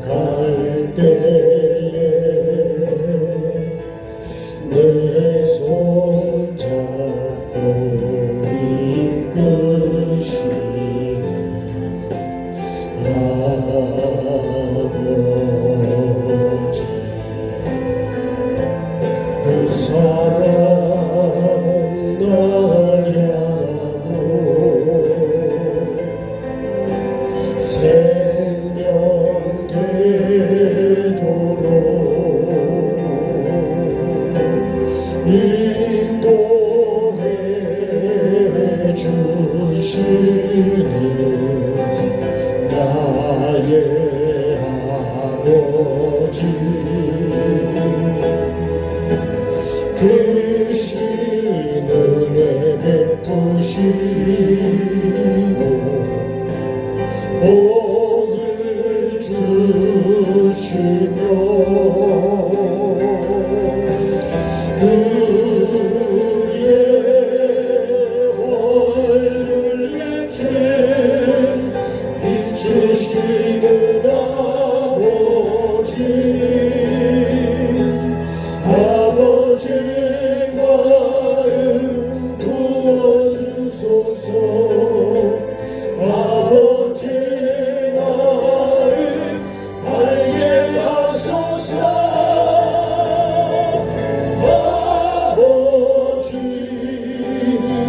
걸어갈 때에 내 손 잡고 이끄시는 아버지, 그 사랑 날 향하고 생명 되도록 인도해 주시는 나의 아버지, 그 신은혜 베푸시고 복을 주시며 그의 얼굴 빛에 비추시는 아버지의 마음 부어주소서. 아버지의 마음 알게 하소서. 아버지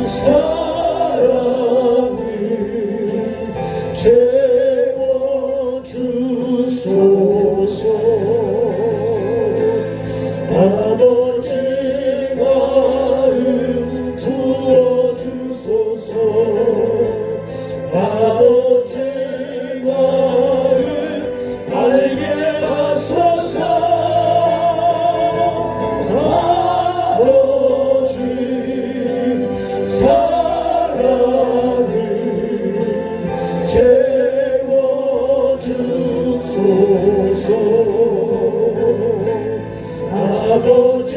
사랑을 채워주소서. 아버지 마음 부어주소서. 아버지 마음 알게 하소서. 아버지 사랑을 채워주소서. 아버지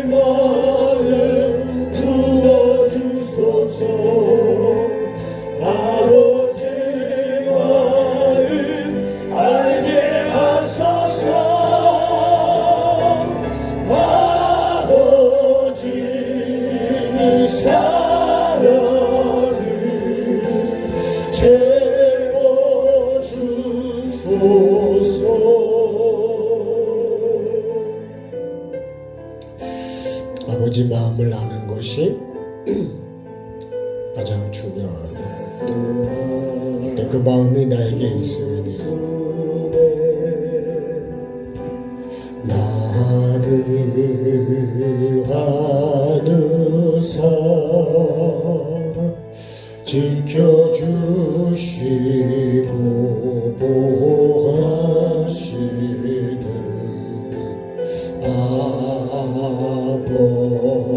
마음 부어주소서. 아버지 마음 알게 하소서. 아버지 사랑을 채워주소서. 아버지 마음을 아는 것이 가장 중요하다. 근데 그 마음이 나에게 있으니 나를 하늘사 지켜주시고 보호하시는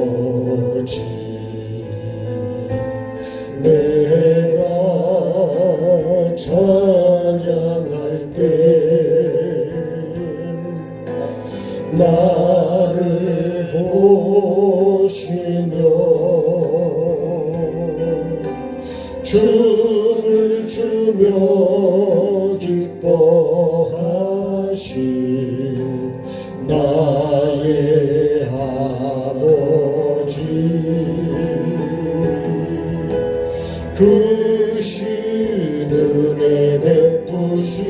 아버지, 내가 찬양할 때 나를 보시며 춤을 추며 기뻐하신 나의 아버지, 그 신은혜 베푸시고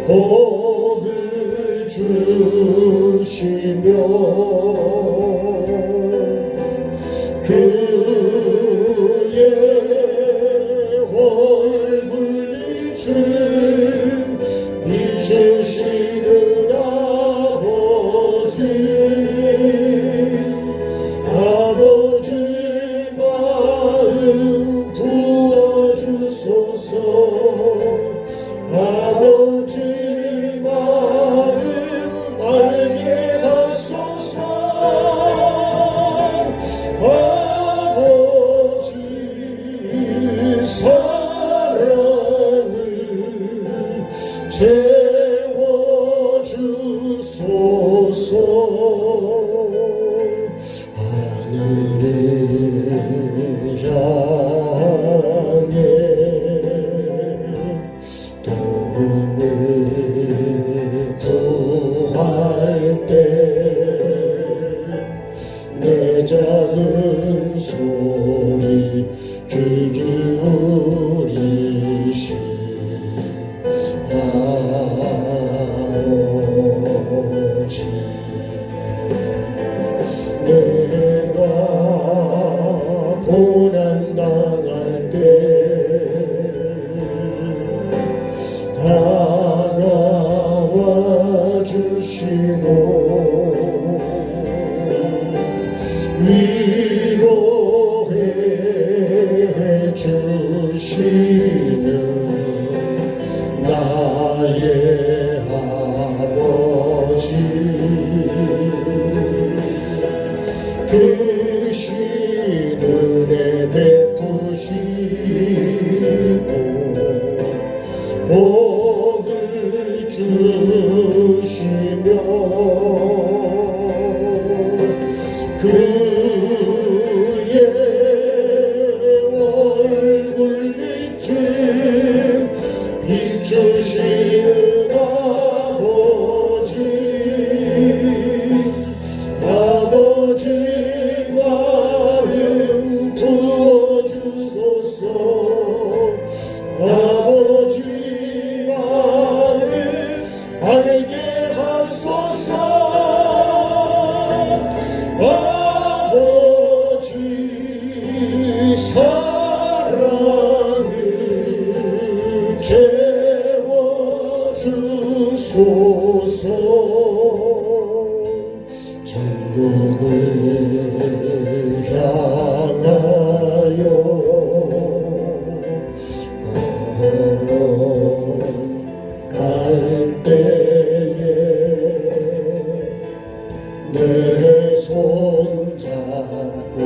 복을 주시며 그의 얼굴 빛을 비추시는 아버지 마음 부어주소서. 아버지 마음 알게 하소서. 하늘을 향해 도움을 구할 때 내 작은 소리 귀 기울이신 아버지, 내가 고난 당할 때 다가와 주시고 위로해 주시는 나의 아버지, 크신 은혜 베푸시고 복을 주시며 그의 얼굴 빛을 비추시는 아버지 마음 부어주소서. 아버지 마음 알게 하소서. 아버지 사랑을 채워주소서. 천국을 향하여 걸어갈 때에 내 손 잡고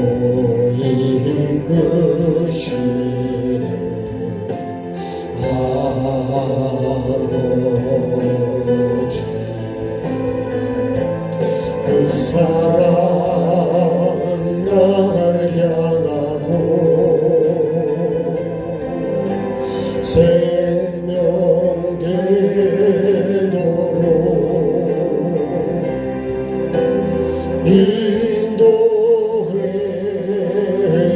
이끄시는 아버지, 그 사랑 나를 향하고 생명 되도록 인도해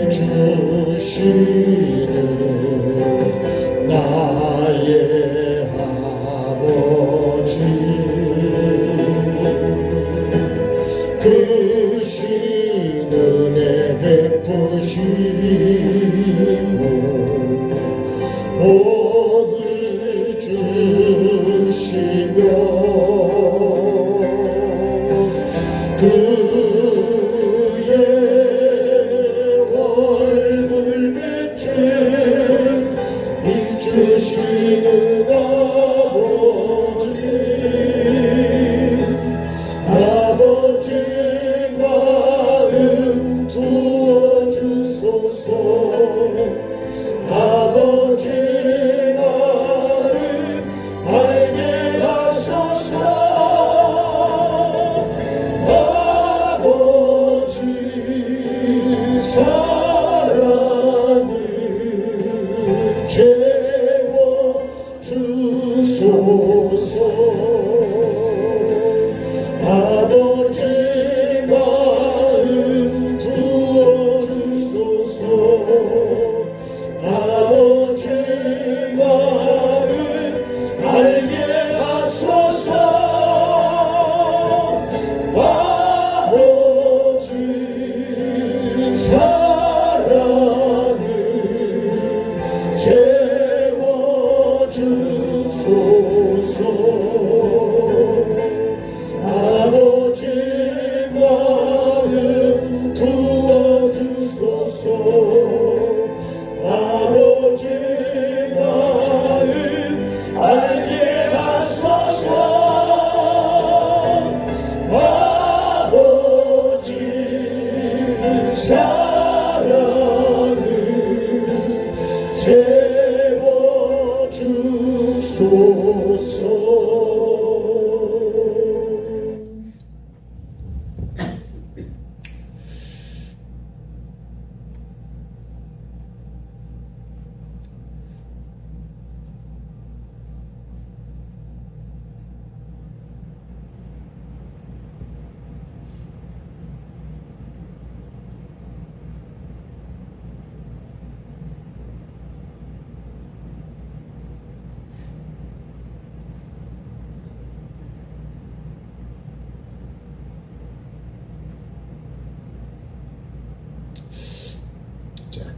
주시는 나의 아버지, 크신 은혜 베푸시고 복을 주시며 그의 얼굴 빛을 비추시는 아버지 마음 부어주소서. 아버지 마음 알게 하소서. 아버지 사랑을 채워주소서. 아버지 마음 부어주소서. 아버지 마음 알게 하소서. 아버지 사랑을 채워주소서. 아버지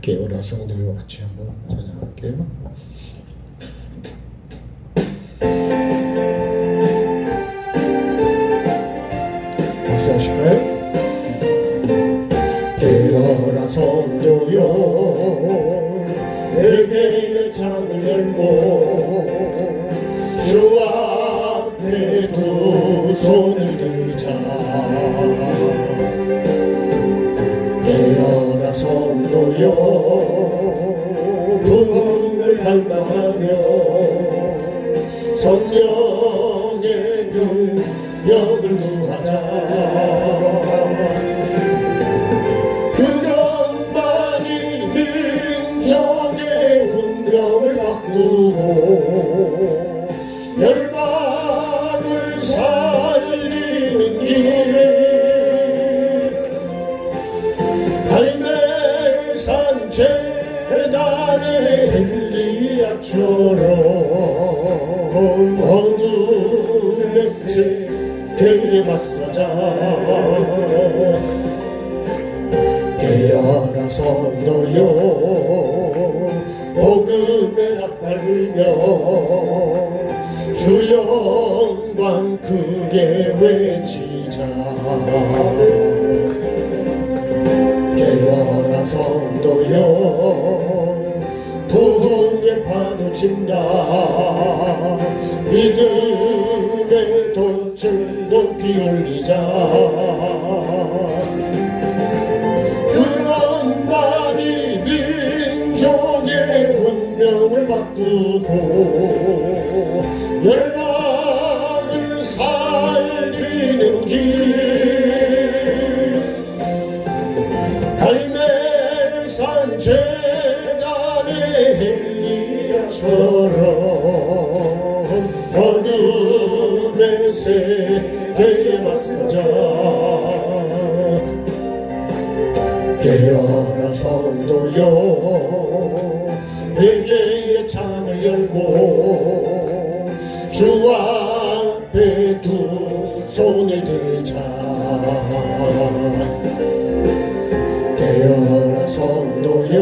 깨어라 성도여 같이 한번 찬양할게요. 박수 하실까요? 깨어라 성도여 내게 창을 열고 주 앞에 두 손을 들자. 깨어라 성도여 부흥을 갈망하며 성령의 능력을 구하자. 그것만이 민족의 운명을 바꾸고 열방을 살리는 길. 갈멜산 제단의 엘리야처럼 어둠의 세계에 맞서자. 깨어라 성도여 복음의 나팔 불며 주 영광 크게 외치자. 깨어라 성도여 부흥의 파도 친다. 믿음의 돛을 높이 올리자. 그것만이 민족의 운명을 바꾸고 열방을 살리는 길. 갈멜산 제단의 엘리야처럼 어둠의 세계에 맞서자. 깨어라 성도여 회개의 창을 열고 주 앞에 두 손을 들자. 깨어라 성도여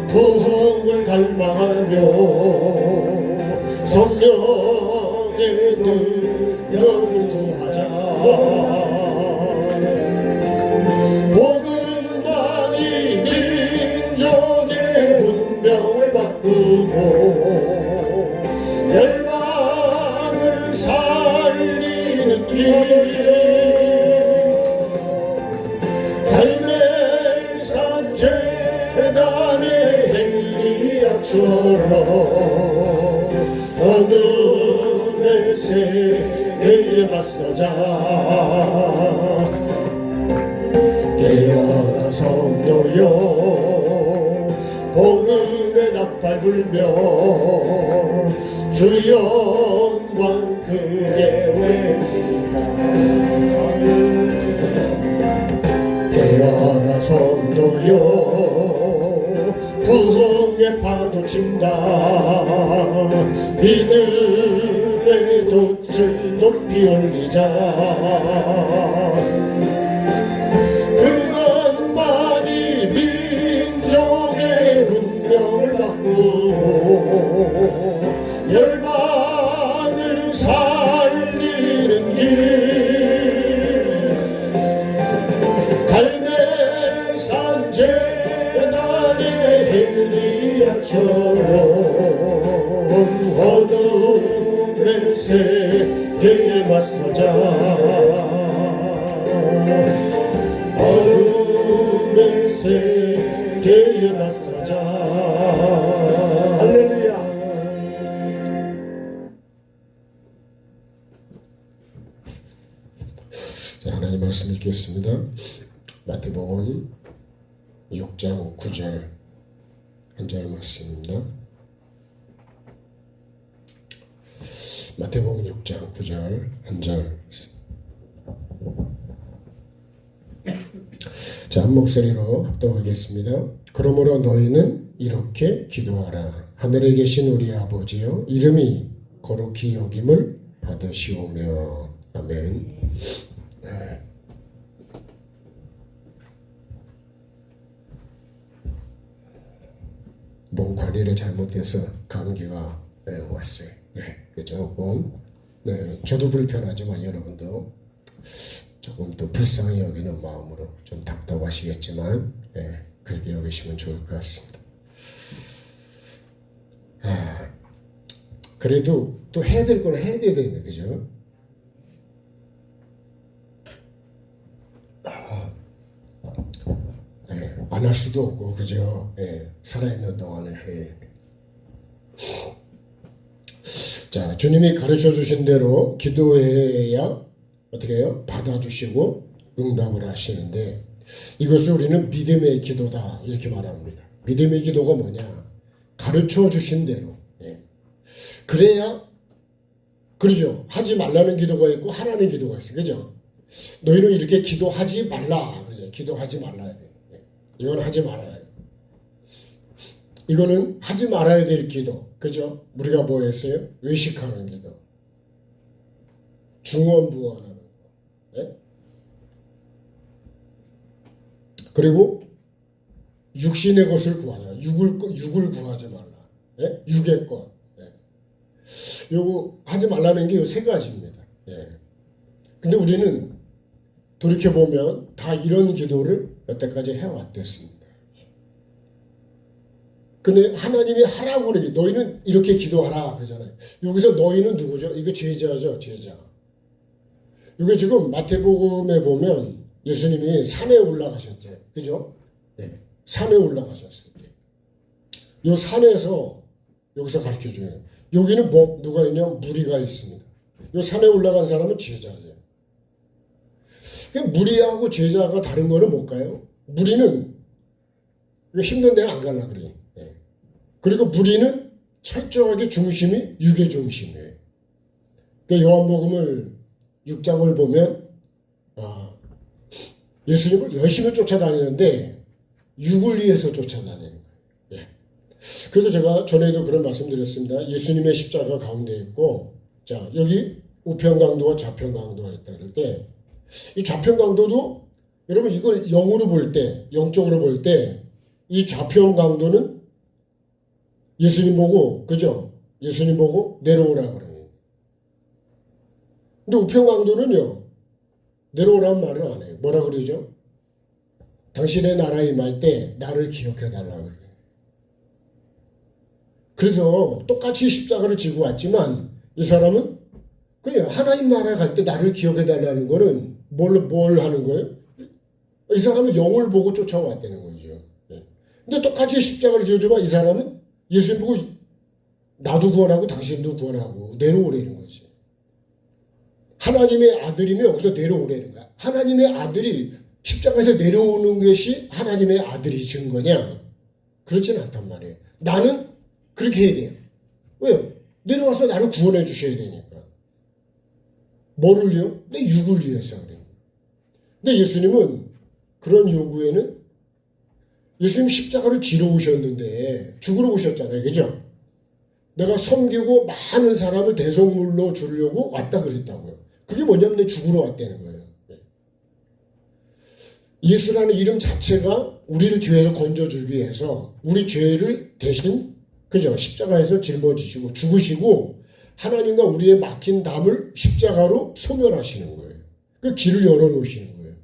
부흥을 갈망하며 성령의 능력을 구하자. 복음만이 민족의 운명을 바꾸고 열방을 살리는 길. 갈멜산 제단의 엘리야처럼 어둠의 세계에 맞서자. 깨어라 성도여 복음의 나팔 불며 주 영광 크게 외치자. 깨어라 성도여 부흥의 파도 친다. 믿음의 돛을 높이 올리자. 그것만이 민족의 운명을 바꾸고 열방을 살리는 길. 갈멜산 제단의 엘리야처럼 어둠의 세계에 맞서자. 어둠의 세계에 맞서자. 할렐루야. 자, 하나님 말씀 읽겠습니다. 마태복음 6장 9절 한절 말씀입니다. 마태복음 6장 9절 한절. 자, 한 목소리로 합독하겠습니다. 그러므로 너희는 이렇게 기도하라. 하늘에 계신 우리 아버지여, 이름이 거룩히 여김을 받으시오며. 아멘. 몸 관리를 잘못해서 감기가 왔어요. 조금 저도 불편하지만 여러분도 조금 더 불쌍히 여기는 마음으로 좀 답답하시겠지만 그렇게 여기시면 좋을 것 같습니다. 그래도 또 해야 될 거는 해야 되는데, 그죠? 안 할 수도 없고, 그죠? 살아있는 동안에 해. 자, 주님이 가르쳐 주신 대로 기도해야 어떻게 해요? 받아주시고 응답을 하시는데, 이것을 우리는 믿음의 기도다 이렇게 말합니다. 믿음의 기도가 뭐냐? 가르쳐 주신 대로. 그래야, 그러죠. 하지 말라는 기도가 있고 하라는 기도가 있어요. 그죠? 너희는 이렇게 기도하지 말라. 그죠? 기도하지 말라. 이건 하지 말아야 돼. 이거는 하지 말아야 될 기도. 그죠? 우리가 뭐 했어요? 외식하는 기도. 중언부언하는 거. 그리고 육신의 것을 구하라. 육을 구하지 말라. 육의 것. 요거 하지 말라는 게 요 세 가지입니다. 근데 우리는 돌이켜보면 다 이런 기도를 여태까지 해왔댔습니다. 근데 하나님이 하라고 그러기, 너희는 이렇게 기도하라 그러잖아요. 여기서 너희는 누구죠? 이거 제자죠, 제자. 이게 지금 마태복음에 보면 예수님이 산에 올라가셨죠. 그죠? 산에 올라가셨을 때. 요 산에서 여기서 가르쳐줘요. 여기는 누가 있냐? 무리가 있습니다. 요 산에 올라간 사람은 제자예요. 무리하고 제자가 다른 거는 뭘까요? 무리는 힘든 데는 안 가려고 그래요. 그리고 무리는 철저하게 중심이 육의 중심이에요. 요한복음을 6장을 보면 예수님을 열심히 쫓아다니는데 육을 위해서 쫓아다니는 거예요. 그래서 제가 전에도 그런 말씀드렸습니다. 예수님의 십자가 가운데 있고, 자, 여기 우편강도와 좌편강도가 있다 그럴 때, 이 좌편강도도 여러분 이걸 영으로 볼 때, 영적으로 볼 때, 이 좌편강도는 예수님 보고, 그죠? 예수님 보고 내려오라 그래요. 근데 우편강도는요, 내려오라는 말을 안 해요. 뭐라 그러죠? 당신의 나라 임할 때 나를 기억해 달라고 그래요. 그래서 똑같이 십자가를 지고 왔지만 이 사람은 그냥 하나님 나라에 갈 때 나를 기억해 달라는 거는 뭘 하는 거예요? 이 사람은 영을 보고 쫓아왔다는 거죠. 근데 똑같이 십자가를 지어주면 이 사람은 예수님 보고 나도 구원하고 당신도 구원하고 내려오라는 거지. 하나님의 아들이면 여기서 내려오라는 거야. 하나님의 아들이 십자가에서 내려오는 것이 하나님의 아들이 지은 거냐? 그렇지는 않단 말이에요. 나는 그렇게 해야 돼요. 왜요? 내려와서 나를 구원해 주셔야 되니까. 뭐를요? 내 육을 위해서 그래요. 근데 예수님은 그런 요구에는 예수님 십자가를 지러 오셨는데 죽으러 오셨잖아요. 그죠? 내가 섬기고 많은 사람을 대속물로 주려고 왔다 그랬다고요. 그게 뭐냐면 내 죽으러 왔다는 거예요. 예수라는 이름 자체가 우리를 죄에서 건져주기 위해서 우리 죄를 대신, 그죠? 십자가에서 짊어지시고 죽으시고 하나님과 우리의 막힌 담을 십자가로 소멸하시는 거예요. 그 길을 열어놓으시는 거예요.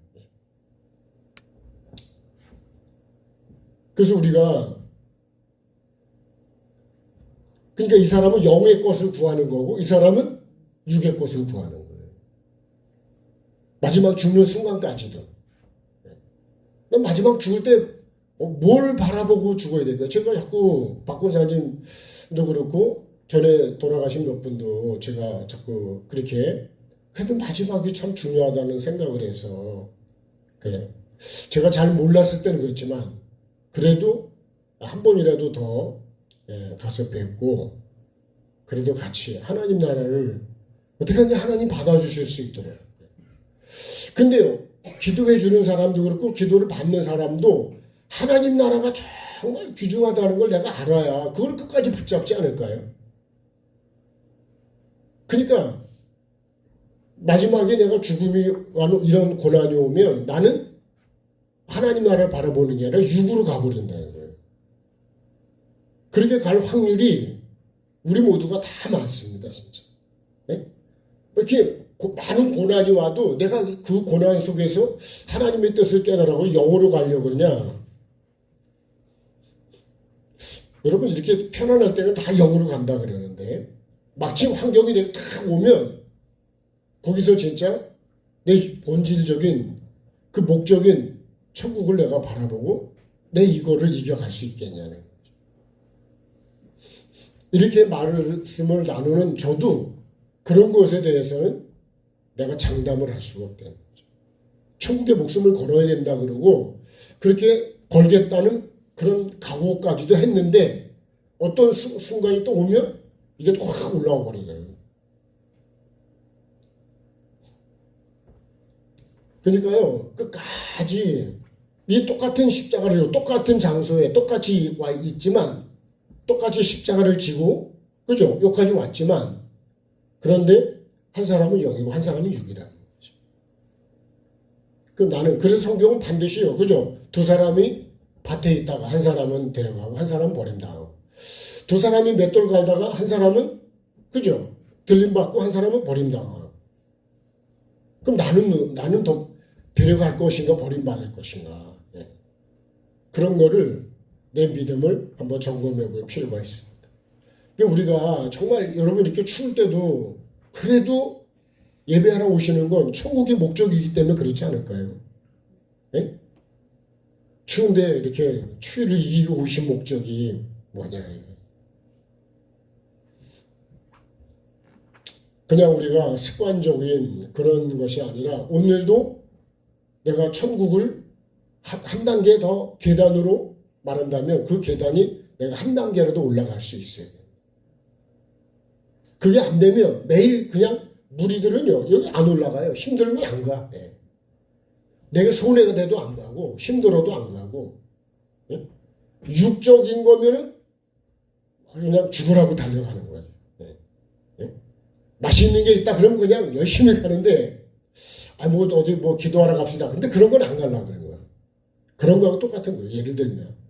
그래서 우리가, 그러니까 이 사람은 영의 것을 구하는 거고 이 사람은 육의 것을 구하는 거예요. 마지막 죽는 순간까지도. 난 마지막 죽을 때 뭘 바라보고 죽어야 될까? 제가 자꾸 박 권사님도 그렇고 전에 돌아가신 몇 분도 제가 자꾸 그렇게 그래도 마지막이 참 중요하다는 생각을 해서 제가 잘 몰랐을 때는 그렇지만 그래도 한 번이라도 더 가서 뵙고 그래도 같이 하나님 나라를 어떻게 하냐 하나님 받아주실 수 있도록. 근데요, 기도해 주는 사람도 그렇고 기도를 받는 사람도 하나님 나라가 정말 귀중하다는 걸 내가 알아야 그걸 끝까지 붙잡지 않을까요? 그러니까 마지막에 내가 죽음이 이런 고난이 오면 나는 하나님 나라를 바라보는 게 아니라 육으로 가버린다는 거예요. 그렇게 갈 확률이 우리 모두가 다 많습니다, 진짜. 네? 이렇게 많은 고난이 와도 내가 그 고난 속에서 하나님의 뜻을 깨달아고 영으로 가려고 그러냐? 여러분, 이렇게 편안할 때는 다 영으로 간다 그러는데, 마침 환경이 내가 딱 오면, 거기서 진짜 내 본질적인, 그 목적인 천국을 내가 바라보고, 내 이거를 이겨갈 수 있겠냐는 거죠. 이렇게 말씀을 나누는 저도 그런 것에 대해서는 내가 장담을 할 수가 없다는 거죠. 천국의 목숨을 걸어야 된다 그러고, 그렇게 걸겠다는 그런 각오까지도 했는데 어떤 순간이 또 오면 이게 또 확 올라와 버리네요. 그러니까요, 끝까지 이 똑같은 십자가를 똑같은 장소에 똑같이 와 있지만 똑같이 십자가를 지고, 그죠? 여기까지 왔지만, 그런데 한 사람은 0이고 한 사람은 6이라는 거죠. 그럼 나는, 그래서 성경은 반드시요, 그죠? 두 사람이 밭에 있다가 한 사람은 데려가고 한 사람은 버림당하고, 두 사람이 맷돌 갈다가 한 사람은, 그죠? 들림받고 한 사람은 버림당하고. 그럼 나는 더 데려갈 것인가 버림받을 것인가. 네. 그런 거를, 내 믿음을 한번 점검해 볼 필요가 있습니다. 우리가 정말 여러분 이렇게 추울 때도 그래도 예배하러 오시는 건 천국의 목적이기 때문에 그렇지 않을까요? 네? 추운데 이렇게 추위를 이기고 오신 목적이 뭐냐. 그냥 우리가 습관적인 그런 것이 아니라 오늘도 내가 천국을 한 단계 더 계단으로 말한다면 그 계단이 내가 한 단계라도 올라갈 수 있어야 돼요. 그게 안 되면 매일 그냥 무리들은요, 여기 안 올라가요. 힘들면 안 가. 네. 내가 손해가 돼도 안 가고, 힘들어도 안 가고, 네? 육적인 거면은 그냥 죽으라고 달려가는 거예요. 네. 네? 맛있는 게 있다 그러면 그냥 열심히 가는데, 뭐 어디 뭐 기도하러 갑시다. 근데 그런 건 안 가려고 그러는 거예요. 그런 거하고 똑같은 거예요. 예를 들면.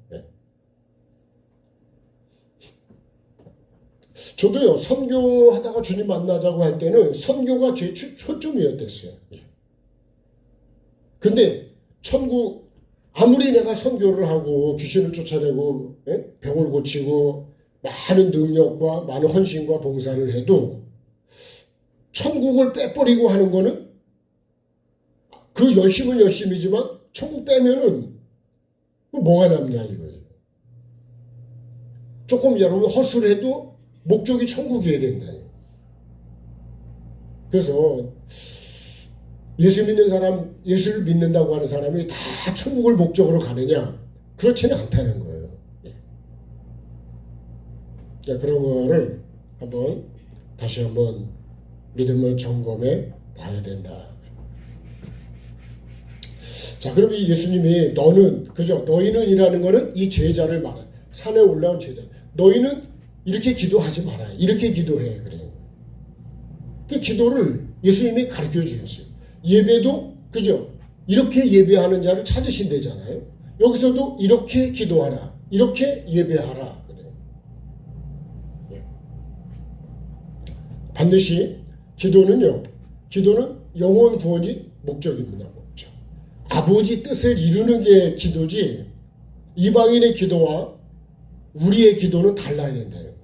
저도요, 선교하다가 주님 만나자고 할 때는 선교가 제 초점이었댔어요. 근데 천국, 아무리 내가 선교를 하고 귀신을 쫓아내고 병을 고치고 많은 능력과 많은 헌신과 봉사를 해도 천국을 빼버리고 하는 거는 그 열심은 열심이지만 천국 빼면은 뭐가 남냐 이거예요. 조금 여러분 허술해도 목적이 천국이어야 된다. 그래서 예수 믿는 사람, 예수를 믿는다고 하는 사람이 다 천국을 목적으로 가느냐? 그렇지는 않다는 거예요. 그런 거를 다시 한번 믿음을 점검해 봐야 된다. 자, 그럼 이 예수님이 너는, 그죠? 너희는 이라는 거는 이 제자를 말해. 산에 올라온 제자. 너희는 이렇게 기도하지 마라. 이렇게 기도해. 그래요. 그 기도를 예수님이 가르쳐 주셨어요. 예배도, 그죠? 이렇게 예배하는 자를 찾으신대잖아요. 여기서도 이렇게 기도하라. 이렇게 예배하라. 그래요. 반드시 기도는 영혼 구원이 목적입니다. 목적. 아버지 뜻을 이루는 게 기도지, 이방인의 기도와 우리의 기도는 달라야 된다는 거예요.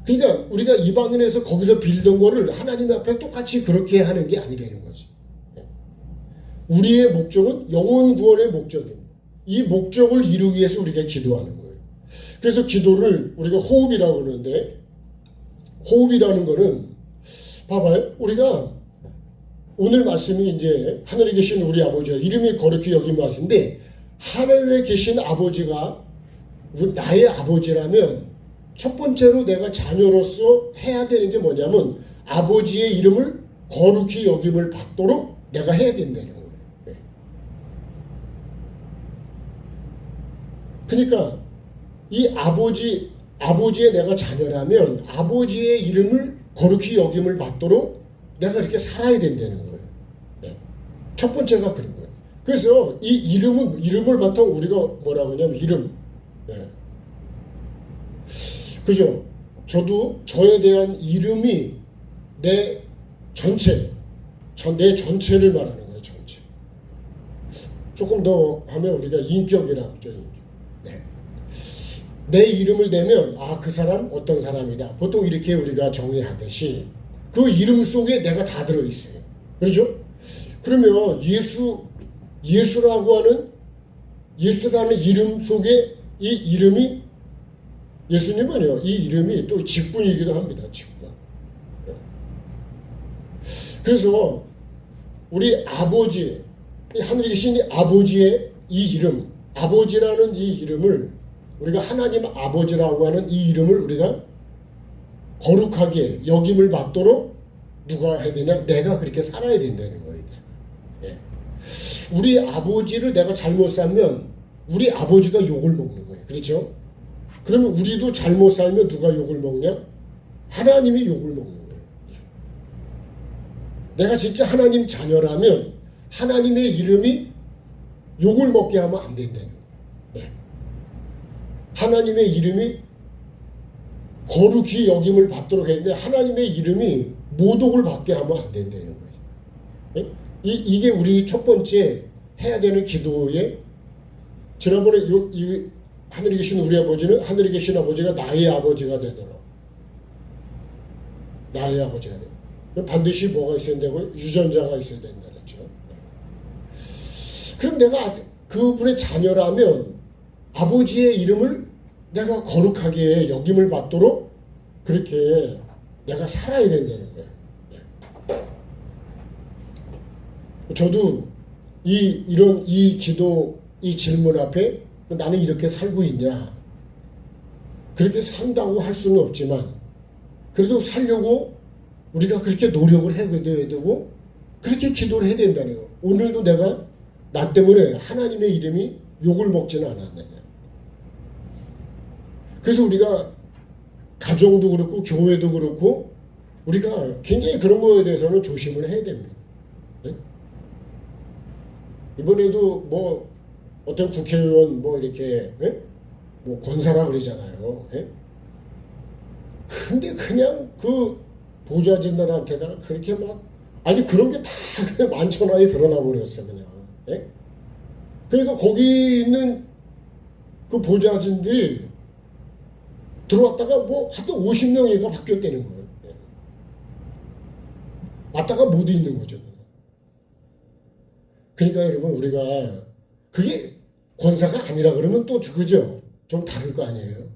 그러니까 우리가 이방인에서 거기서 빌던 거를 하나님 앞에 똑같이 그렇게 하는 게 아니라는 거지. 우리의 목적은 영혼 구원의 목적입니다. 이 목적을 이루기 위해서 우리가 기도하는 거예요. 그래서 기도를 우리가 호흡이라고 그러는데, 호흡이라는 거는 봐봐요. 우리가 오늘 말씀이 이제 하늘에 계신 우리 아버지가 이름이 거룩히 여김을 하신데, 하늘에 계신 아버지가 나의 아버지라면 첫 번째로 내가 자녀로서 해야 되는 게 뭐냐면 아버지의 이름을 거룩히 여김을 받도록 내가 해야 된다는 거예요. 그러니까 이 아버지의 내가 자녀라면 아버지의 이름을 거룩히 여김을 받도록 내가 이렇게 살아야 된다는 거예요. 첫 번째가 그런 거예요. 그래서 이 이름을 바탕 우리가 뭐라고 하냐면 이름. 그죠? 저도 저에 대한 이름이 내 전체, 내 전체를 말하는 거예요. 전체. 조금 더 하면 우리가 인격이라고 하죠. 인격. 네. 내 이름을 대면 그 사람 어떤 사람이다. 보통 이렇게 우리가 정의하듯이 그 이름 속에 내가 다 들어있어요. 그렇죠? 그러면 예수라는 이름 속에 이 이름이 예수님은요, 이 이름이 또 직분이기도 합니다. 직분. 그래서 우리 아버지, 하늘에 계신 이 아버지의 이 이름, 아버지라는 이 이름을 우리가 하나님 아버지라고 하는 이 이름을 우리가 거룩하게 여김을 받도록 누가 해야 되냐? 내가 그렇게 살아야 된다는 거예요. 예. 우리 아버지를 내가 잘못 살면 우리 아버지가 욕을 먹는 거예요. 그렇죠? 그러면 우리도 잘못 살면 누가 욕을 먹냐? 하나님이 욕을 먹는 거예요. 내가 진짜 하나님 자녀라면 하나님의 이름이 욕을 먹게 하면 안 된다는 거예요. 하나님의 이름이 거룩히 여김을 받도록 했는데 하나님의 이름이 모독을 받게 하면 안 된다는 거예요. 이게 우리 첫 번째 해야 되는 기도의, 지난번에 하늘에 계신 우리 아버지는 하늘에 계신 아버지가 나의 아버지가 되도록, 나의 아버지가 되도록 반드시 뭐가 있어야 되고 유전자가 있어야 된다 그랬죠. 그럼 내가 그분의 자녀라면 아버지의 이름을 내가 거룩하게 여김을 받도록 그렇게 내가 살아야 된다는 거예요. 저도 이 기도, 이 질문 앞에 나는 이렇게 살고 있냐? 그렇게 산다고 할 수는 없지만 그래도 살려고 우리가 그렇게 노력을 해야 되고 그렇게 기도를 해야 된다는 거예요. 오늘도 내가 나 때문에 하나님의 이름이 욕을 먹지는 않았느냐. 그래서 우리가 가정도 그렇고 교회도 그렇고 우리가 굉장히 그런 거에 대해서는 조심을 해야 됩니다. 네? 이번에도 뭐 어떤 국회의원 뭐 이렇게 뭐 권사라 그러잖아요. 근데 그냥 그 보좌진들한테다 그렇게 막 그런 게 다 그냥 만천하에 드러나 버렸어 그냥. 그러니까 거기 있는 그 보좌진들이 들어왔다가 뭐 하여튼 50명이가 바뀌었다는 거예요. 왔다가 못 있는 거죠. 그러니까 여러분 우리가 그게 권사가 아니라 그러면 또 그죠? 좀 다를 거 아니에요.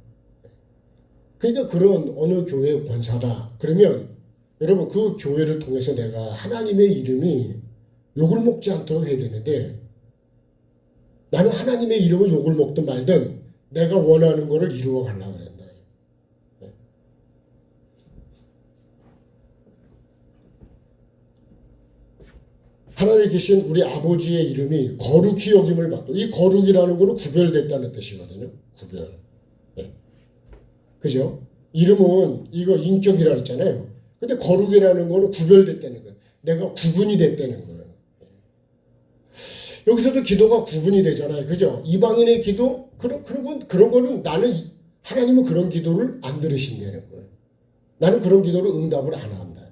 그러니까 그런 어느 교회 권사다. 그러면 여러분 그 교회를 통해서 내가 하나님의 이름이 욕을 먹지 않도록 해야 되는데 나는 하나님의 이름을 욕을 먹든 말든 내가 원하는 거를 이루어 가려고 그랬다. 하나님에 계신 우리 아버지의 이름이 거룩히 여김을 받도록, 이 거룩이라는 거는 구별됐다는 뜻이거든요. 구별. 그죠? 이름은 이거 인격이라 그랬잖아요. 근데 거룩이라는 거는 구별됐다는 거예요. 내가 구분이 됐다는 거예요. 여기서도 기도가 구분이 되잖아요. 그죠? 이방인의 기도? 그런 거는 나는, 하나님은 그런 기도를 안 들으신다는 거예요. 나는 그런 기도를 응답을 안 한다.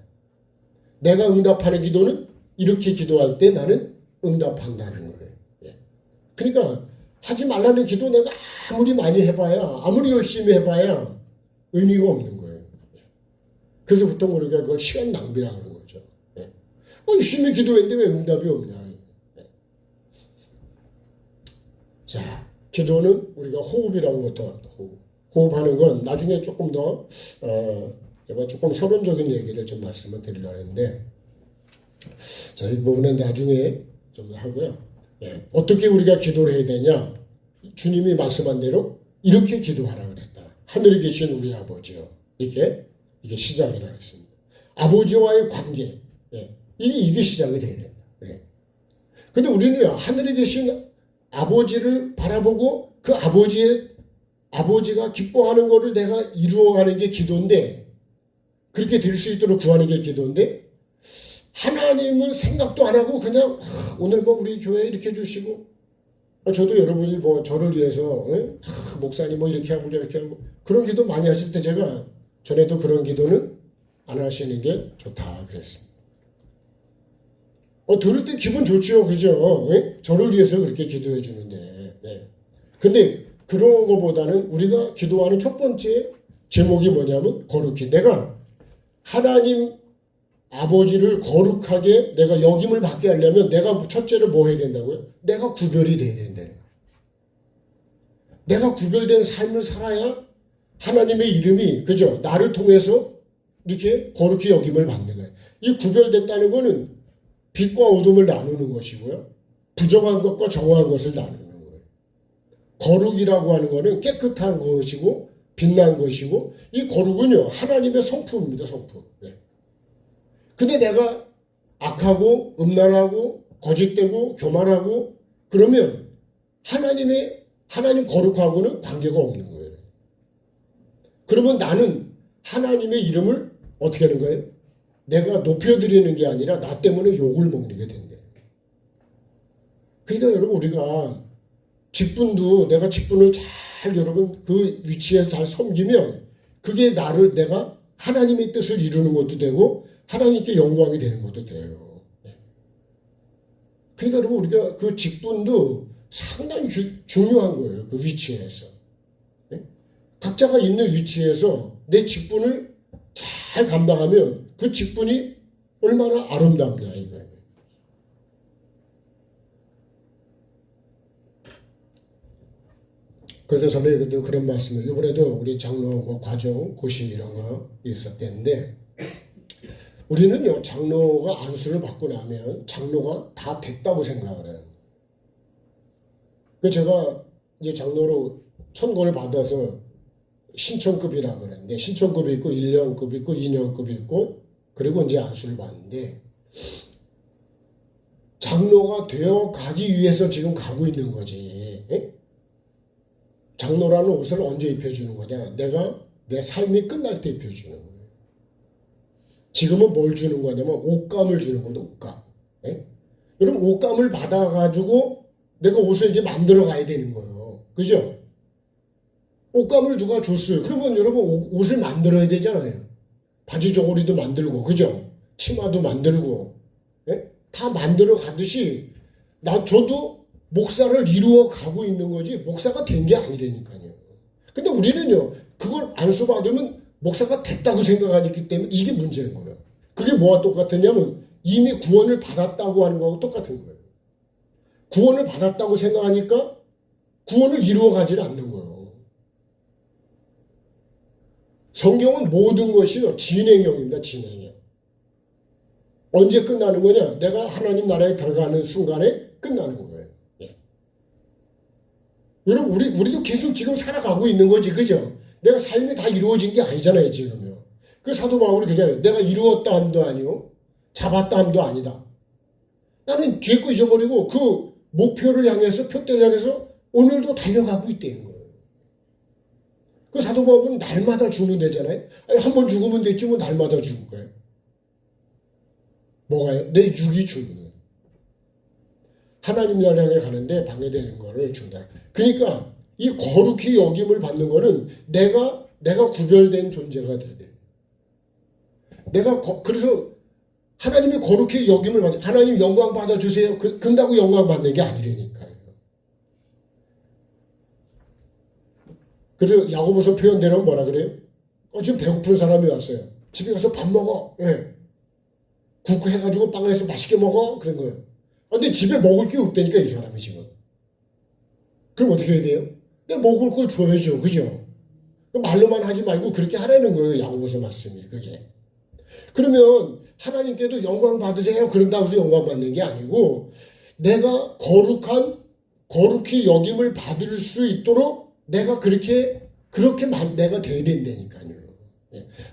내가 응답하는 기도는 이렇게 기도할 때 나는 응답한다는 거예요. 그러니까 하지 말라는 기도 내가 아무리 많이 해봐야, 아무리 열심히 해봐야 의미가 없는 거예요. 그래서 보통 우리가 그걸 시간 낭비라고 하는 거죠. 열심히 기도했는데 왜 응답이 없냐. 자, 기도는 우리가 호흡이라고 것도 합니다. 호흡하는 건 나중에 조금 더 제가 조금 서론적인 얘기를 좀 말씀을 드리려고 했는데 자, 이 부분은 나중에 좀 하고요. 어떻게 우리가 기도를 해야 되냐? 주님이 말씀한 대로 이렇게 기도하라 그랬다. 하늘에 계신 우리 아버지요. 이게 시작이라 했습니다. 아버지와의 관계. 이게 시작이 돼야 된다. 그래. 근데 우리는 하늘에 계신 아버지를 바라보고 그 아버지가 기뻐하는 거를 내가 이루어가는 게 기도인데 그렇게 될 수 있도록 구하는 게 기도인데 하나님을 생각도 안 하고 그냥 오늘 뭐 우리 교회 이렇게 해주시고 저도 여러분이 뭐 저를 위해서 목사님 뭐 이렇게 하고 저렇게 하고 그런 기도 많이 하실 때 제가 전에도 그런 기도는 안 하시는 게 좋다 그랬습니다. 들을 때 기분 좋죠, 그죠? 저를 위해서 그렇게 기도해 주는데. 네. 근데 그런 거보다는 우리가 기도하는 첫 번째 제목이 뭐냐면 거룩히 내가 하나님 아버지를 거룩하게 내가 역임을 받게 하려면 내가 첫째로 뭐 해야 된다고요? 내가 구별이 돼야 된다는 거예요. 내가 구별된 삶을 살아야 하나님의 이름이 그죠? 나를 통해서 이렇게 거룩히 역임을 받는 거예요. 이 구별됐다는 거는 빛과 어둠을 나누는 것이고요. 부정한 것과 정확한 것을 나누는 거예요. 거룩이라고 하는 것은 깨끗한 것이고 빛난 것이고 이 거룩은요 하나님의 성품입니다. 성품. 네. 근데 내가 악하고 음란하고 거짓되고 교만하고 그러면 하나님 거룩하고는 관계가 없는 거예요. 그러면 나는 하나님의 이름을 어떻게 하는 거예요? 내가 높여드리는 게 아니라 나 때문에 욕을 먹는 게 된대. 그러니까 여러분 우리가 직분도 내가 직분을 잘 여러분 그 위치에 잘 섬기면 그게 내가 하나님의 뜻을 이루는 것도 되고 하나님께 영광이 되는 것도 돼요. 그러니까 여러분 우리가 그 직분도 상당히 중요한 거예요. 그 위치에서. 각자가 있는 위치에서 내 직분을 잘 감당하면 그 직분이 얼마나 아름답냐 이거예요. 그래서 전에도 그런 말씀을 이번에도 우리 장로 뭐 과정 고시 이런 거 있었는데 우리는요 장로가 안수를 받고 나면 장로가 다 됐다고 생각을 해요. 그래서 제가 이제 장로로 천고를 받아서 신청급이라고 그러는데 신청급이 있고 1년급이 있고 2년급이 있고 그리고 이제 안수를 받는데 장로가 되어 가기 위해서 지금 가고 있는 거지. 장로라는 옷을 언제 입혀주는 거냐? 내가 내 삶이 끝날 때 입혀주는 거예요. 지금은 뭘 주는 거냐면 옷감을 주는 겁니다. 옷감. 여러분 옷감을 받아가지고 내가 옷을 이제 만들어 가야 되는 거예요. 그죠? 옷감을 누가 줬어요. 그러면 여러분 옷을 만들어야 되잖아요. 바지 저고리도 만들고 그죠? 치마도 만들고 다 만들어 가듯이 저도 목사를 이루어 가고 있는 거지 목사가 된 게 아니라니까요. 근데 우리는요 그걸 안수 받으면 목사가 됐다고 생각하기 때문에 이게 문제인 거예요. 그게 뭐와 똑같으냐면 이미 구원을 받았다고 하는 거하고 똑같은 거예요. 구원을 받았다고 생각하니까 구원을 이루어 가지를 않는 거예요. 성경은 모든 것이요 진행형입니다. 진행형. 언제 끝나는 거냐? 내가 하나님 나라에 들어가는 순간에 끝나는 거예요. 여러분 우리도 계속 지금 살아가고 있는 거지 그죠? 내가 삶이 다 이루어진 게 아니잖아요 지금요. 그 사도 바울이 그잖아요. 내가 이루었다 함도 아니요 잡았다 함도 아니다. 나는 뒤에 거 잊어버리고 그 목표를 향해서 표대를 향해서 오늘도 달려가고 있다는 거예요. 그 사도 바울은 날마다 죽는 데잖아요. 한 번 죽으면 됐지 뭐 날마다 죽을 거예요. 뭐가요? 내 육이 죽는 거예요. 하나님 나라 향해 가는데 방해되는 거를 준다. 그러니까 이 거룩히 여김을 받는 거는 내가 구별된 존재가 돼야 돼. 그래서 하나님이 거룩히 여김을 받는 하나님 영광 받아주세요. 근다고 영광 받는 게 아니라니까요. 그래서 야고보서 표현대로 뭐라 그래요? 지금 배고픈 사람이 왔어요. 집에 가서 밥 먹어. 국 해가지고 빵에서 맛있게 먹어. 그런 거예요. 근데 집에 먹을 게 없다니까 이 사람이 지금. 그럼 어떻게 해야 돼요? 내가 먹을 걸 줘야죠. 그죠? 말로만 하지 말고 그렇게 하라는 거예요. 야고보서 말씀이 그게. 그러면 하나님께도 영광 받으세요. 그런다고 해서 영광 받는 게 아니고 내가 거룩히 여김을 받을 수 있도록 내가 그렇게 내가 돼야 된다니까요.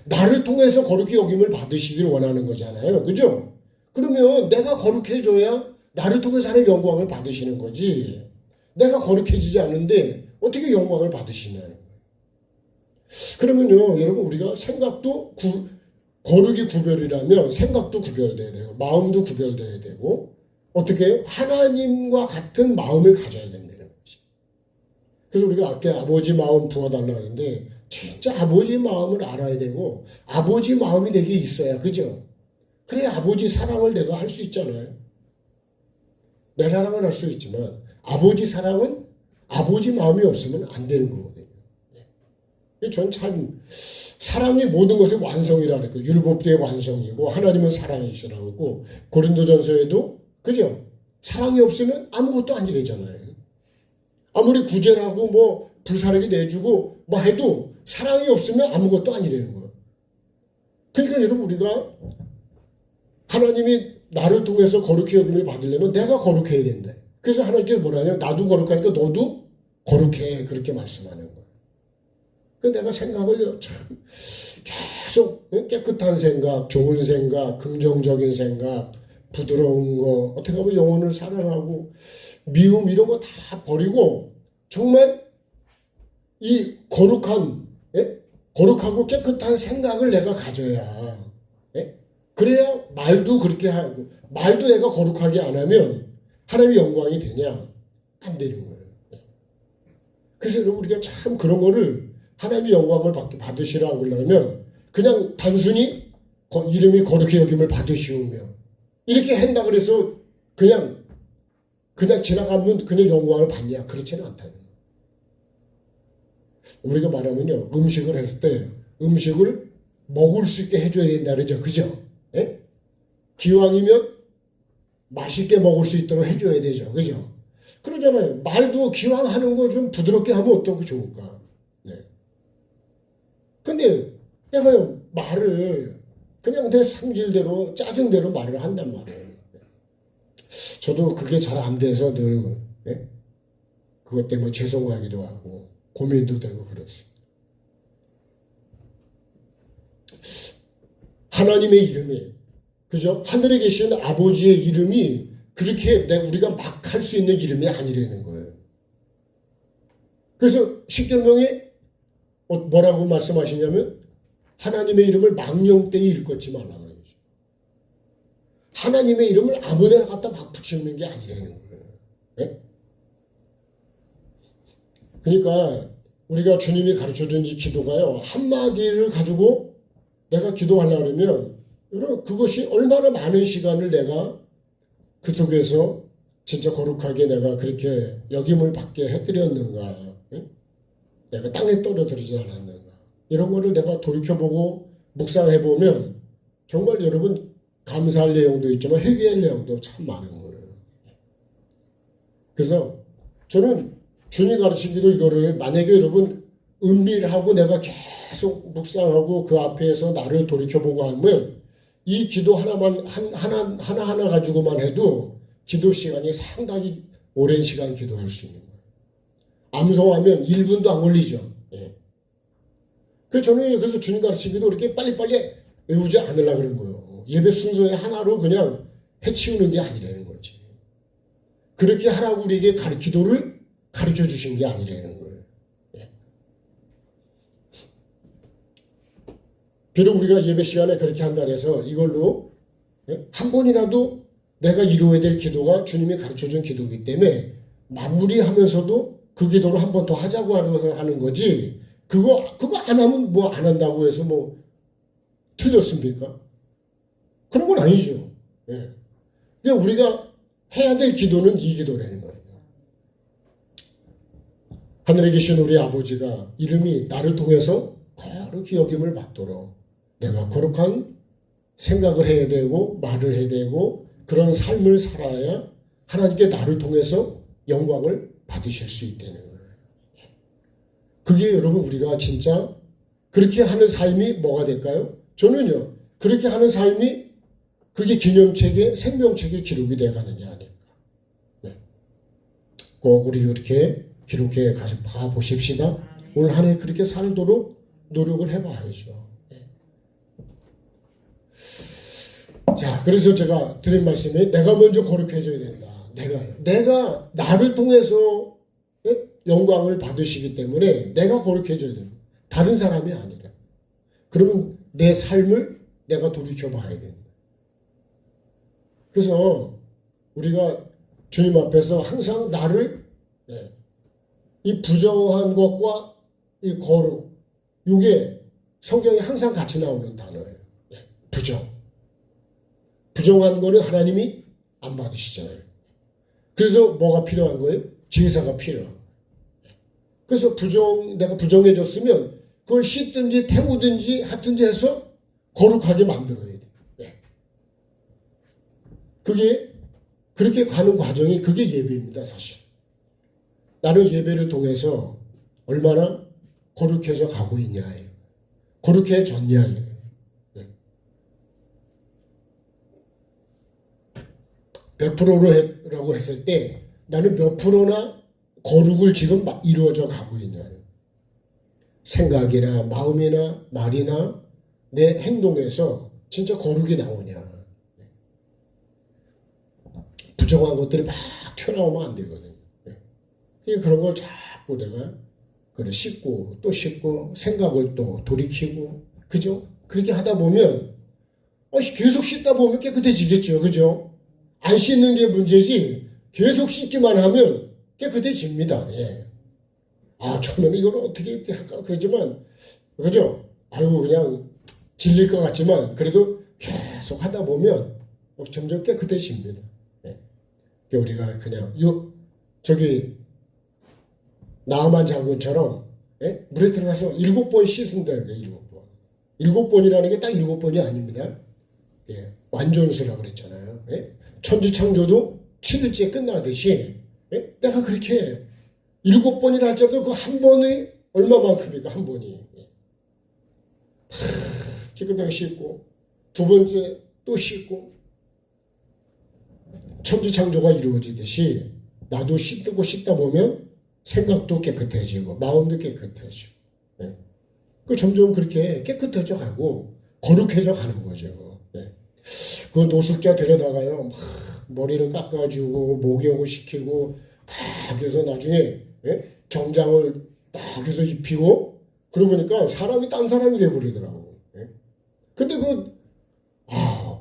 나를 통해서 거룩히 여김을 받으시길 원하는 거잖아요. 그죠? 그러면 내가 거룩해져야 나를 통해서 하나님 영광을 받으시는 거지. 내가 거룩해지지 않는데 어떻게 영광을 받으시냐는 거예요. 그러면요, 여러분 우리가 생각도 거룩이 구별이라면 생각도 구별돼야 되고 마음도 구별돼야 되고 어떻게 해요? 하나님과 같은 마음을 가져야 된다는 거예요. 그래서 우리가 아까 아버지 마음 부어달라 하는데 진짜 아버지 마음을 알아야 되고 아버지 마음이 내게 있어야 그죠? 그래 아버지 사랑을 내가 할 수 있잖아요. 내 사랑은 할 수 있지만 아버지 사랑은 아버지 마음이 없으면 안 되는 거거든요. 전 참 사랑이 모든 것의 완성이라는 거 율법대의 완성이고 하나님은 사랑이시라고 고린도전서에도 그죠? 사랑이 없으면 아무것도 아니래잖아요. 아무리 구제하고 뭐 불사르게 내주고 뭐 해도 사랑이 없으면 아무것도 아니라는 거예요. 그러니까 여러분 우리가 하나님이 나를 통해서 거룩히 여김을 받으려면 내가 거룩해야 된다. 그래서 하나님께서 뭐라냐면 나도 거룩하니까 너도 거룩해 그렇게 말씀하는 거예요. 그 내가 생각을 참 계속 깨끗한 생각, 좋은 생각, 긍정적인 생각, 부드러운 거, 어떻게 보면 영혼을 사랑하고 미움 이런 거 다 버리고 정말 이 거룩한 거룩하고 깨끗한 생각을 내가 가져야 그래야 말도 그렇게 하고 말도 내가 거룩하게 안 하면 하나님의 영광이 되냐? 안 되는 거예요. 그래서 여러분 우리가 참 그런 거를 하나님의 영광을 받으시라고 그러려면 그냥 단순히 이름이 거룩히 여김을 받으시오며 이렇게 한다 그래서 그냥 지나가면 그냥 영광을 받냐? 그렇지는 않다는 거예요. 우리가 말하면요. 음식을 했을 때 음식을 먹을 수 있게 해줘야 된다 그러죠. 그죠? 예? 기왕이면 맛있게 먹을 수 있도록 해줘야 되죠. 그죠? 그러잖아요. 말도 기왕 하는 거 좀 부드럽게 하면 어떻게 좋을까? 네. 근데 내가요, 말을 그냥 내 성질대로, 짜증대로 말을 한단 말이에요. 저도 그게 잘 안 돼서 늘, 네? 그것 때문에 죄송하기도 하고, 고민도 되고 그렇습니다. 하나님의 이름이, 그죠? 하늘에 계신 아버지의 이름이 그렇게 우리가 막 할 수 있는 이름이 아니라는 거예요. 그래서 십계명에 뭐라고 말씀하시냐면 하나님의 이름을 망령되이 일컫지 말라고 그러죠. 하나님의 이름을 아무데나 갖다 막 붙이는 게 아니라는 거예요. 네? 그러니까 우리가 주님이 가르쳐준 이 기도가요. 한마디를 가지고 내가 기도하려고 그러면 여러분 그것이 얼마나 많은 시간을 내가 그 속에서 진짜 거룩하게 내가 그렇게 역임을 받게 해드렸는가. 네? 내가 땅에 떨어뜨리지 않았는가. 이런 거를 내가 돌이켜보고 묵상해보면 정말 여러분 감사할 내용도 있지만 회개할 내용도 참 많은 거예요. 그래서 저는 주님이 가르친 기도 이거를 만약에 여러분 은밀하고 내가 계속 묵상하고 그 앞에서 나를 돌이켜보고 하면 이 기도 하나하나 가지고만 해도 기도 시간이 상당히 오랜 시간 기도할 수 있는 거예요. 암송하면 1분도 안 걸리죠. 예. 그래서 주님 가르치기도 이렇게 빨리빨리 외우지 않으려고 그런 거예요. 예배 순서에 하나로 그냥 해치우는 게 아니라는 거지. 그렇게 하라고 우리에게 기도를 가르쳐 주신 게 아니라는 거예요. 예. 비록 우리가 예배 시간에 그렇게 한다 해서 이걸로 한 번이라도 내가 이루어야 될 기도가 주님이 가르쳐준 기도이기 때문에 마무리하면서도 그 기도를 한 번 더 하자고 하는 거지. 그거 안 하면 뭐 안 한다고 해서 뭐 틀렸습니까? 그런 건 아니죠. 예. 그러니까 우리가 해야 될 기도는 이 기도라는 거예요. 하늘에 계신 우리 아버지가 이름이 나를 통해서 거룩히 여김을 받도록 내가 거룩한 생각을 해야 되고 말을 해야 되고 그런 삶을 살아야 하나님께 나를 통해서 영광을 받으실 수 있다는 거예요. 그게 여러분 우리가 진짜 그렇게 하는 삶이 뭐가 될까요? 저는요. 그렇게 하는 삶이 그게 기념책에 생명책에 기록이 돼가는 게 아닐까. 네. 꼭 우리 그렇게 기록해 가 보십시다. 올 한 해 그렇게 살도록 노력을 해봐야죠. 네. 자, 그래서 제가 드린 말씀이 내가 먼저 거룩해져야 된다. 내가 나를 통해서 영광을 받으시기 때문에 내가 거룩해져야 됩니다. 다른 사람이 아니라. 그러면 내 삶을 내가 돌이켜봐야 됩니다. 그래서 우리가 주님 앞에서 항상 나를 이 부정한 것과 이 거룩, 이게 성경에 항상 같이 나오는 단어예요. 부정. 부정한 거는 하나님이 안 받으시잖아요. 그래서 뭐가 필요한 거예요? 제사가 필요한 거예요. 그래서 내가 부정해졌으면 그걸 씻든지 태우든지 하든지 해서 거룩하게 만들어야 돼요. 그게 그렇게 가는 과정이 그게 예배입니다, 사실. 나는 예배를 통해서 얼마나 거룩해져 가고 있냐예요. 거룩해졌냐예요. 100%라고 했을 때 나는 몇 프로나 거룩을 지금 이루어져 가고 있냐는 생각이나 마음이나 말이나 내 행동에서 진짜 거룩이 나오냐. 부정한 것들이 막 튀어나오면 안 되거든요. 그런 걸 자꾸 내가 씻고 또 씻고 생각을 또 돌이키고 그죠? 그렇게 하다 보면 계속 씻다 보면 깨끗해지겠죠. 그죠? 안 씻는 게 문제지 계속 씻기만 하면 깨끗해집니다. 처음에는 이걸 어떻게 이렇게 할까 그러지만 그죠? 그냥 질릴 것 같지만 그래도 계속 하다 보면 점점 깨끗해집니다. 우리가 그냥 나아만 장군처럼 물에 들어가서 7번 씻은다는 거예요. 7번. 7번이라는 게 딱 7번이 아닙니다. 완전수라고 그랬잖아요. 천지창조도 7일째 끝나듯이 내가 그렇게 7번이라 할지라도 그 한 번이 얼마만큼입니까? 한 번이. 깨끗하게 씻고 두 번째 또 씻고 천지창조가 이루어지듯이 나도 씻다 보면 생각도 깨끗해지고 마음도 깨끗해지고 그 점점 그렇게 깨끗해져 가고 거룩해져 가는 거죠. 그 노숙자 데려다가요 막 머리를 깎아주고 목욕을 시키고 딱 해서 나중에 정장을 딱 해서 입히고 그러고 보니까 사람이 딴 사람이 돼버리더라고. 근데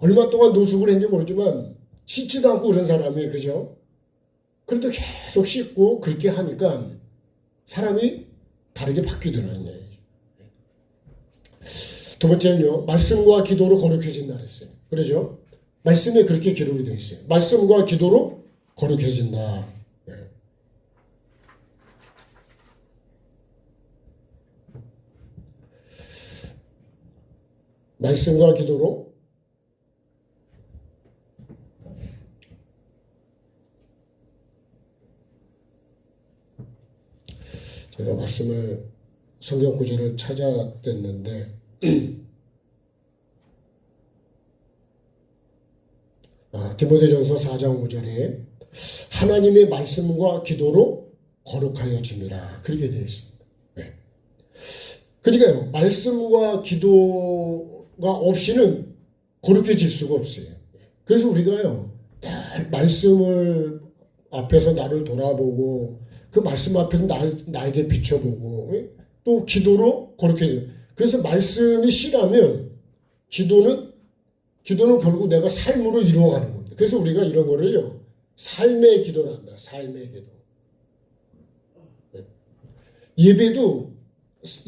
얼마 동안 노숙을 했는지 모르지만 씻지도 않고 그런 사람이 그죠? 그래도 계속 씻고 그렇게 하니까 사람이 다르게 바뀌더라고요. 두 번째는요, 말씀과 기도로 거룩해진다 그랬어요. 그러죠? 말씀에 그렇게 기록이 되어 있어요. 말씀과 기도로 거룩해진다. 말씀과 기도로 제가 성경 구절을 찾아냈는데 디모데전서 4장 5절에 하나님의 말씀과 기도로 거룩하여짐이라 그렇게 되어 있습니다. 그러니까요, 말씀과 기도가 없이는 거룩해질 수가 없어요. 그래서 우리가요, 늘 말씀을 앞에서 나를 돌아보고 그 말씀 앞에서 나에게 비춰보고 또 기도로 거룩해져요. 그래서 말씀이 실하면 기도는 결국 내가 삶으로 이루어가는 겁니다. 그래서 우리가 이런 거를요, 삶의 기도를 한다. 삶의 기도.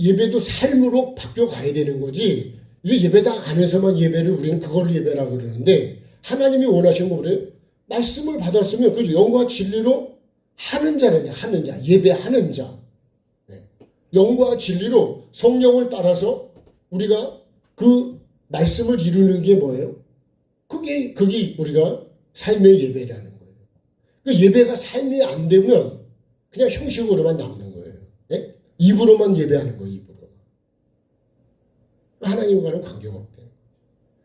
예배도 삶으로 바뀌어가야 되는 거지. 이게 예배당 안에서만 예배를 우리는 그거를 예배라고 그러는데 하나님이 원하시는 거 그래요? 말씀을 받았으면 그 영과 진리로 하는 자라냐, 하는 자, 예배하는 자. 영과 진리로 성령을 따라서 우리가 그 말씀을 이루는 게 뭐예요? 그게 우리가 삶의 예배라는 거예요. 그 예배가 삶이 안 되면 그냥 형식으로만 남는 거예요. 입으로만 예배하는 거예요, 입으로. 하나님과는 관계가 없대요.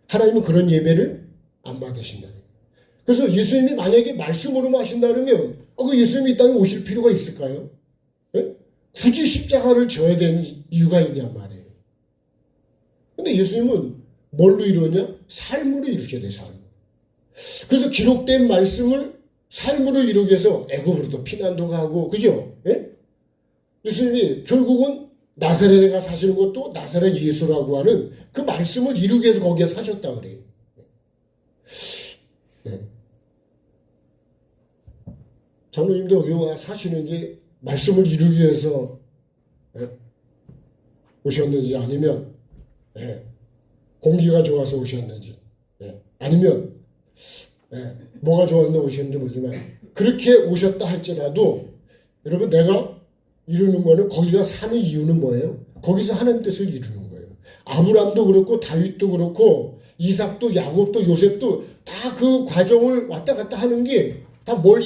하나님은 그런 예배를 안 받으신다. 그래서 예수님이 만약에 말씀으로만 하신다면 그 예수님이 이 땅에 오실 필요가 있을까요? 굳이 십자가를 져야 되는 이유가 있냔 말이에요. 근데 예수님은 뭘로 이루었냐? 삶으로 이루셔야 돼요, 삶. 그래서 기록된 말씀을 삶으로 이루기 위해서 애굽으로도 피난도 가고, 그죠? 예수님이 결국은 나사렛에 가 사시는 것도 나사렛 예수라고 하는 그 말씀을 이루기 위해서 거기에 사셨다 그래요. 장로님도 여기 와 사시는 게 말씀을 이루기 위해서 예, 오셨는지 아니면 예, 공기가 좋아서 오셨는지 아니면 뭐가 좋아서 오셨는지 모르지만 그렇게 오셨다 할지라도 여러분 내가 이루는 거는 거기가 삶의 이유는 뭐예요? 거기서 하나님 뜻을 이루는 거예요. 아브람도 그렇고 다윗도 그렇고 이삭도 야곱도 요셉도 다 그 과정을 왔다 갔다 하는 게 다 뭘